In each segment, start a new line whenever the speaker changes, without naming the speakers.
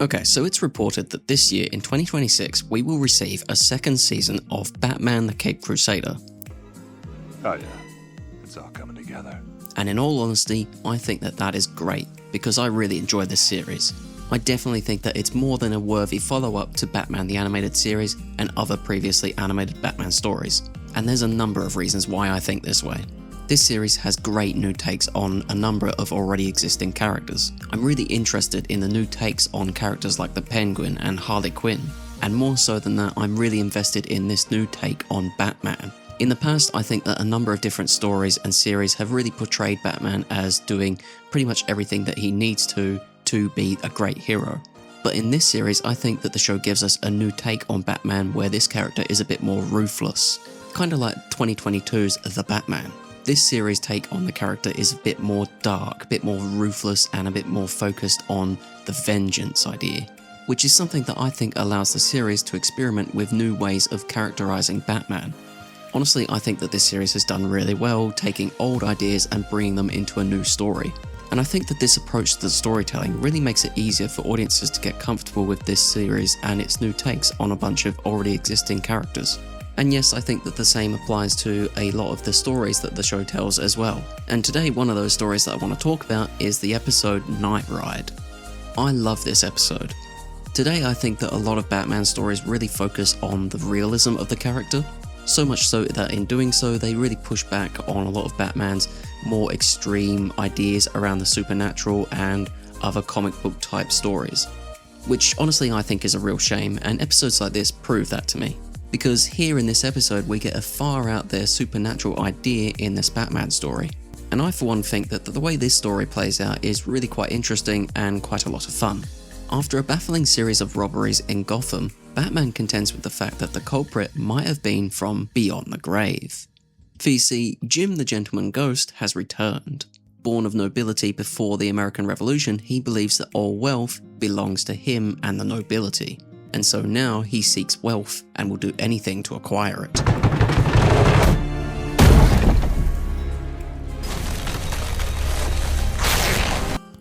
Okay, so it's reported that this year in 2026 we will receive a second season of Batman the Caped Crusader.
Oh yeah, it's all coming together.
And in all honesty, I think that that is great, because I really enjoy this series. I definitely think that it's more than a worthy follow-up to Batman the Animated Series and other previously animated Batman stories. And there's a number of reasons why I think this way. This series has great new takes on a number of already existing characters. I'm really interested in the new takes on characters like the Penguin and Harley Quinn. And more so than that, I'm really invested in this new take on Batman. In the past, I think that a number of different stories and series have really portrayed Batman as doing pretty much everything that he needs to be a great hero. But in this series, I think that the show gives us a new take on Batman where this character is a bit more ruthless. Kind of like 2022's The Batman. This series' take on the character is a bit more dark, a bit more ruthless, and a bit more focused on the vengeance idea, which is something that I think allows the series to experiment with new ways of characterizing Batman. Honestly, I think that this series has done really well, taking old ideas and bringing them into a new story. And I think that this approach to the storytelling really makes it easier for audiences to get comfortable with this series and its new takes on a bunch of already existing characters. And yes, I think that the same applies to a lot of the stories that the show tells as well. And today, one of those stories that I want to talk about is the episode Night Ride. I love this episode. Today, I think that a lot of Batman stories really focus on the realism of the character, so much so that in doing so, they really push back on a lot of Batman's more extreme ideas around the supernatural and other comic book type stories. Which honestly I think is a real shame, and episodes like this prove that to me. Because here in this episode we get a far out there supernatural idea in this Batman story. And I for one think that the way this story plays out is really quite interesting and quite a lot of fun. After a baffling series of robberies in Gotham, Batman contends with the fact that the culprit might have been from beyond the grave. For you see, Jim the Gentleman Ghost has returned. Born of nobility before the American Revolution, he believes that all wealth belongs to him and the nobility. And so now he seeks wealth and will do anything to acquire it.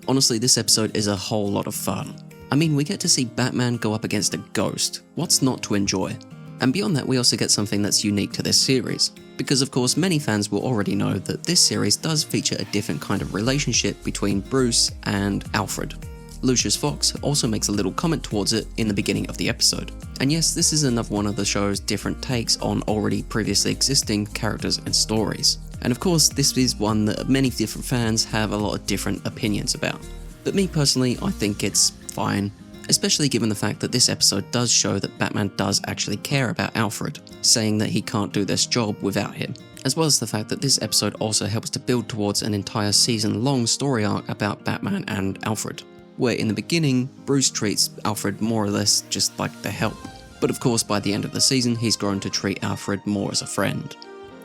Honestly, this episode is a whole lot of fun. I mean, we get to see Batman go up against a ghost. What's not to enjoy? And beyond that, we also get something that's unique to this series. Because of course, many fans will already know that this series does feature a different kind of relationship between Bruce and Alfred. Lucius Fox also makes a little comment towards it in the beginning of the episode. And yes, this is another one of the show's different takes on already previously existing characters and stories. And of course, this is one that many different fans have a lot of different opinions about. But me personally, I think it's fine, especially given the fact that this episode does show that Batman does actually care about Alfred, saying that he can't do this job without him. As well as the fact that this episode also helps to build towards an entire season-long story arc about Batman and Alfred, where in the beginning, Bruce treats Alfred more or less just like the help. But of course, by the end of the season, he's grown to treat Alfred more as a friend.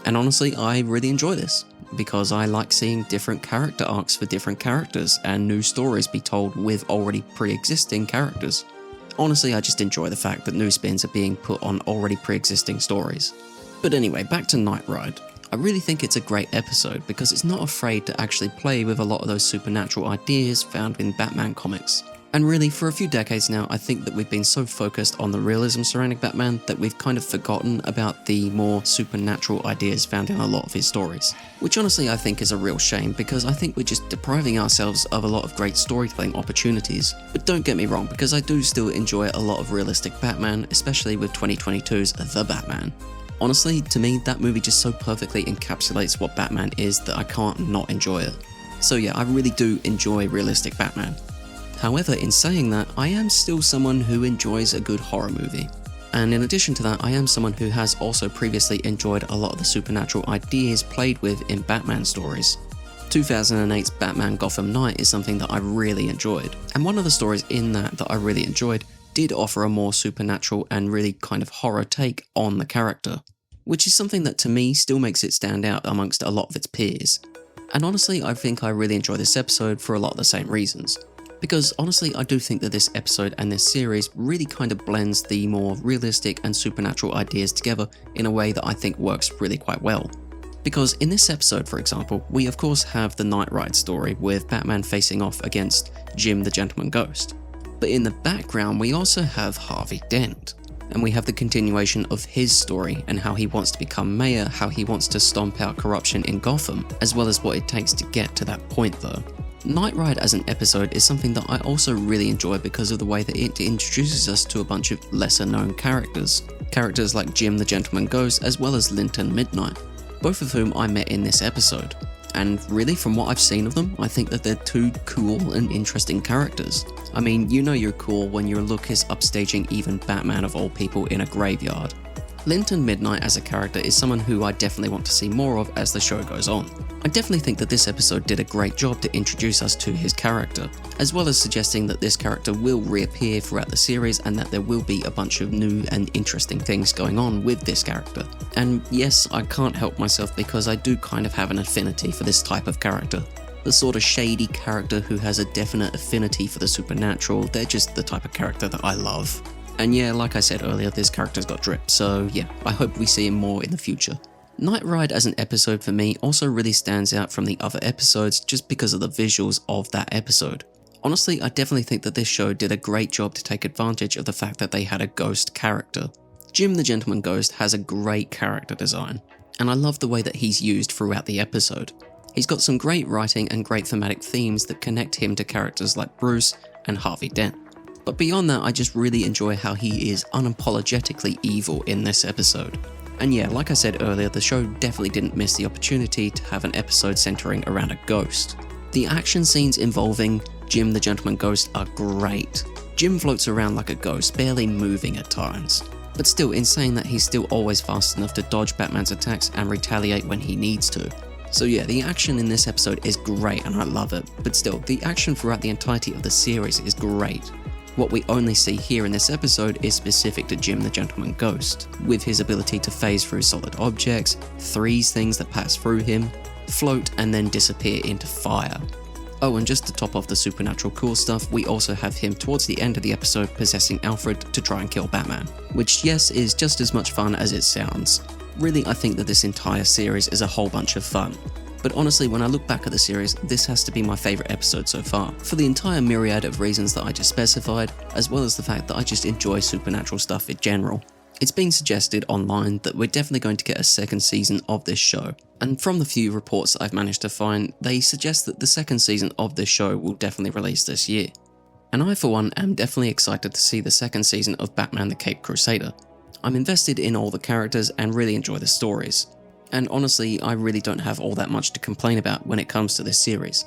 And honestly, I really enjoy this, because I like seeing different character arcs for different characters and new stories be told with already pre-existing characters. Honestly, I just enjoy the fact that new spins are being put on already pre-existing stories. But anyway, back to Night Ride. I really think it's a great episode because it's not afraid to actually play with a lot of those supernatural ideas found in Batman comics. And really, for a few decades now, I think that we've been so focused on the realism surrounding Batman that we've kind of forgotten about the more supernatural ideas found in a lot of his stories. Which honestly I think is a real shame, because I think we're just depriving ourselves of a lot of great storytelling opportunities. But don't get me wrong, because I do still enjoy a lot of realistic Batman, especially with 2022's The Batman. Honestly, to me, that movie just so perfectly encapsulates what Batman is that I can't not enjoy it. So yeah, I really do enjoy realistic Batman. However, in saying that, I am still someone who enjoys a good horror movie. And in addition to that, I am someone who has also previously enjoyed a lot of the supernatural ideas played with in Batman stories. 2008's Batman Gotham Knight is something that I really enjoyed, and one of the stories in that I really enjoyed did offer a more supernatural and really kind of horror take on the character, which is something that to me still makes it stand out amongst a lot of its peers. And honestly, I think I really enjoy this episode for a lot of the same reasons. Because honestly, I do think that this episode and this series really kind of blends the more realistic and supernatural ideas together in a way that I think works really quite well. Because in this episode, for example, we of course have the Night Ride story with Batman facing off against Jim the Gentleman Ghost. But in the background, we also have Harvey Dent. And we have the continuation of his story and how he wants to become mayor, how he wants to stomp out corruption in Gotham, as well as what it takes to get to that point though. Night Ride as an episode is something that I also really enjoy because of the way that it introduces us to a bunch of lesser known characters. Characters like Jim the Gentleman Ghost as well as Linton Midnight, both of whom I met in this episode. And really, from what I've seen of them, I think that they're two cool and interesting characters. I mean, you know you're cool when your look is upstaging even Batman of all people in a graveyard. Linton Midnight as a character is someone who I definitely want to see more of as the show goes on. I definitely think that this episode did a great job to introduce us to his character, as well as suggesting that this character will reappear throughout the series and that there will be a bunch of new and interesting things going on with this character. And yes, I can't help myself because I do kind of have an affinity for this type of character. The sort of shady character who has a definite affinity for the supernatural, they're just the type of character that I love. And yeah, like I said earlier, this character's got drip, so yeah, I hope we see him more in the future. Night Ride as an episode for me also really stands out from the other episodes just because of the visuals of that episode. Honestly, I definitely think that this show did a great job to take advantage of the fact that they had a ghost character. Jim the Gentleman Ghost has a great character design, and I love the way that he's used throughout the episode. He's got some great writing and great thematic themes that connect him to characters like Bruce and Harvey Dent. But beyond that, I just really enjoy how he is unapologetically evil in this episode. And yeah, like I said earlier, the show definitely didn't miss the opportunity to have an episode centering around a ghost. The action scenes involving Jim the Gentleman Ghost are great. Jim floats around like a ghost, barely moving at times. But still, in saying that, he's still always fast enough to dodge Batman's attacks and retaliate when he needs to. So yeah, the action in this episode is great and I love it, but still, the action throughout the entirety of the series is great. What we only see here in this episode is specific to Jim the Gentleman Ghost, with his ability to phase through solid objects, freeze things that pass through him, float and then disappear into fire. Oh, and just to top off the supernatural cool stuff, we also have him towards the end of the episode possessing Alfred to try and kill Batman, which yes, is just as much fun as it sounds. Really, I think that this entire series is a whole bunch of fun. But honestly, when I look back at the series, this has to be my favourite episode so far, for the entire myriad of reasons that I just specified, as well as the fact that I just enjoy supernatural stuff in general. It's been suggested online that we're definitely going to get a second season of this show, and from the few reports that I've managed to find, they suggest that the second season of this show will definitely release this year. And I for one am definitely excited to see the second season of Batman the Caped Crusader. I'm invested in all the characters and really enjoy the stories. And honestly, I really don't have all that much to complain about when it comes to this series.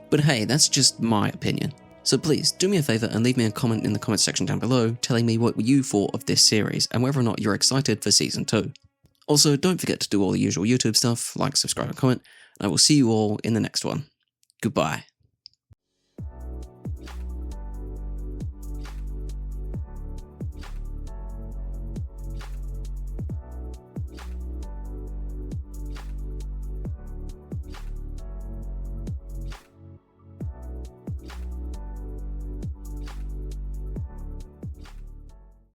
But hey, that's just my opinion. So please, do me a favour and leave me a comment in the comment section down below telling me what you thought of this series and whether or not you're excited for Season 2. Also, don't forget to do all the usual YouTube stuff, like, subscribe and comment, and I will see you all in the next one. Goodbye.